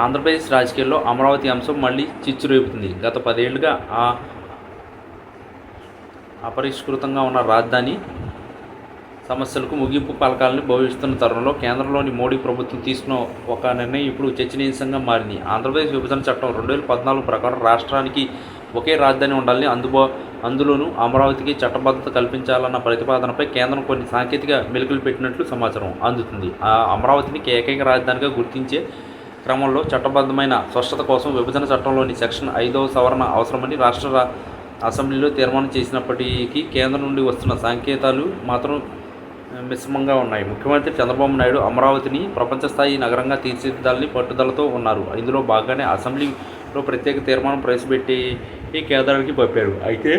ఆంధ్రప్రదేశ్ రాజకీయాల్లో అమరావతి అంశం మళ్ళీ చిచ్చు రేపుతుంది. గత 10 ఏళ్లుగా అపరిష్కృతంగా ఉన్న రాజధాని సమస్యలకు ముగింపు పలకాలని భావిస్తున్న తరుణంలో కేంద్రంలోని మోడీ ప్రభుత్వం తీసుకున్న ఒక నిర్ణయం ఇప్పుడు చర్చనీయాంశంగా మారింది. ఆంధ్రప్రదేశ్ విభజన చట్టం 2014 ప్రకారం రాష్ట్రానికి ఒకే రాజధాని ఉండాలని, అందులోనూ అమరావతికి చట్టబద్ధత కల్పించాలన్న ప్రతిపాదనపై కేంద్రం కొన్ని సాంకేతిక మెలికలు పెట్టినట్లు సమాచారం అందుతుంది. అమరావతిని ఏకైక రాజధానిగా గుర్తించే క్రమంలో చట్టబద్ధమైన స్పష్టత కోసం విభజన చట్టంలోని సెక్షన్ 5వ సవరణ అవసరమని రాష్ట్ర అసెంబ్లీలో తీర్మానం చేసినప్పటికీ కేంద్రం నుండి వస్తున్న సంకేతాలు మాత్రం మిశ్రమంగా ఉన్నాయి. ముఖ్యమంత్రి చంద్రబాబు నాయుడు అమరావతిని ప్రపంచ స్థాయి నగరంగా తీర్చిదిద్దాలని పట్టుదలతో ఉన్నారు. ఇందులో భాగంగానే అసెంబ్లీలో ప్రత్యేక తీర్మానం ప్రవేశపెట్టి కేంద్రానికి పంపారు. అయితే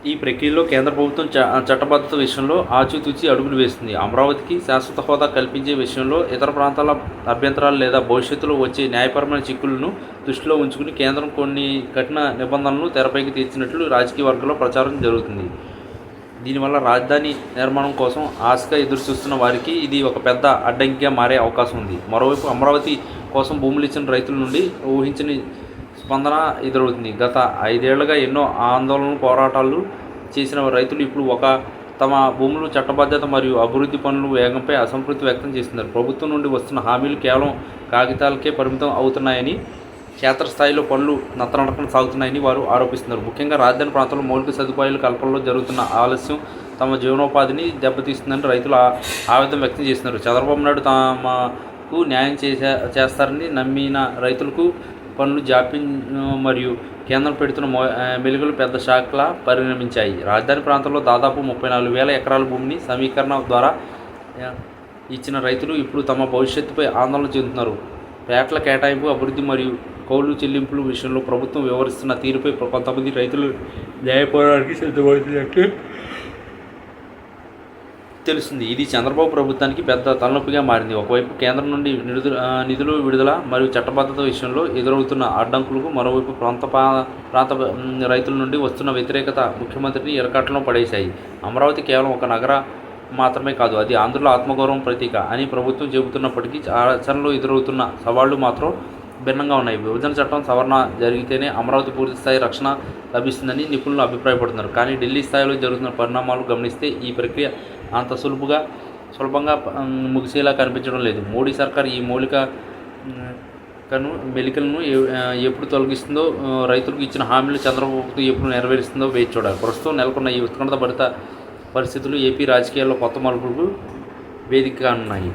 ఈ ప్రక్రియలో కేంద్ర ప్రభుత్వం చట్టబద్ధత విషయంలో ఆచితూచి అడుగులు వేస్తుంది. అమరావతికి శాశ్వత హోదా కల్పించే విషయంలో ఇతర ప్రాంతాల అభ్యంతరాలు లేదా భవిష్యత్తులో వచ్చే న్యాయపరమైన చిక్కులను దృష్టిలో ఉంచుకుని కేంద్రం కొన్ని కఠిన నిబంధనలను తెరపైకి తెచ్చినట్లు రాజకీయ వర్గాల్లో ప్రచారం జరుగుతుంది. దీనివల్ల రాజధాని నిర్మాణం కోసం ఆశగా ఎదురుచూస్తున్న వారికి ఇది ఒక పెద్ద అడ్డంకిగా మారే అవకాశం ఉంది. మరోవైపు అమరావతి కోసం భూములు ఇచ్చిన రైతుల నుండి ఊహించని స్పందన ఎదురవుతుంది. గత 5 ఏళ్లుగా ఎన్నో ఆందోళనలు, పోరాటాలు చేసిన రైతులు ఇప్పుడు తమ భూములు చట్టబద్ధత మరియు అభివృద్ధి పనుల వేగంపై అసంతృప్తి వ్యక్తం చేస్తున్నారు. ప్రభుత్వం నుండి వస్తున్న హామీలు కేవలం కాగితాలకే పరిమితం అవుతున్నాయని, క్షేత్రస్థాయిలో పనులు నత్తనడకన సాగుతున్నాయని వారు ఆరోపిస్తున్నారు. ముఖ్యంగా రాజధాని ప్రాంతంలో మౌలిక సదుపాయాల కల్పనలో జరుగుతున్న ఆలస్యం తమ జీవనోపాధిని దెబ్బతీస్తుందని రైతులు ఆవేదన వ్యక్తం చేస్తున్నారు. చంద్రబాబు నాయుడు తమకు న్యాయం చేస్తారని నమ్మిన రైతులకు పనులు జాప్యం మరియు కేంద్రం పెడుతున్న మెలుగులు పెద్ద షాక్లా పరిణమించాయి. రాజధాని ప్రాంతంలో దాదాపు 34,000 ఎకరాల భూమిని సమీకరణ ద్వారా ఇచ్చిన రైతులు ఇప్పుడు తమ భవిష్యత్తుపై ఆందోళన చెందుతున్నారు. పేటల కేటాయింపు, అభివృద్ధి మరియు కౌలు చెల్లింపుల విషయంలో ప్రభుత్వం వ్యవహరిస్తున్న తీరుపై కొంతమంది రైతులు న్యాయపోరాటానికి సిద్ధమవుతున్నట్టు తెలుస్తుంది. ఇది చంద్రబాబు ప్రభుత్వానికి పెద్ద తలనొప్పిగా మారింది. ఒకవైపు కేంద్రం నుండి నిధులు విడుదల మరియు చట్టబద్ధత విషయంలో ఎదురవుతున్న అడ్డంకులకు, మరోవైపు ప్రాంత రైతుల నుండి వస్తున్న వ్యతిరేకత ముఖ్యమంత్రిని ఇరకాటంలో పడేశాయి. అమరావతి కేవలం ఒక నగర మాత్రమే కాదు, అది ఆంధ్రుల ఆత్మగౌరవం ప్రతీక అని ప్రభుత్వం చెబుతున్నప్పటికీ ఆచరణలో ఎదురవుతున్న సవాళ్లు మాత్రం భిన్నంగా ఉన్నాయి. విభజన చట్టం సవరణ జరిగితేనే అమరావతి పూర్తిస్థాయి రక్షణ లభిస్తుందని నిపుణులు అభిప్రాయపడుతున్నారు. కానీ ఢిల్లీ స్థాయిలో జరుగుతున్న పరిణామాలు గమనిస్తే ఈ ప్రక్రియ అంత సులభంగా ముగిసేలా కనిపించడం లేదు. మోడీ సర్కార్ ఈ మెలికలను ఎప్పుడు తొలగిస్తుందో, రైతులకు ఇచ్చిన హామీలు చంద్రబాబు ఎప్పుడు నెరవేరుస్తుందో వేచి చూడాలి. ప్రస్తుతం నెలకొన్న ఈ ఉత్కంఠభరిత పరిస్థితులు ఏపీ రాజకీయాల్లో కొత్త మలుపులకు వేదికగా ఉన్నాయి.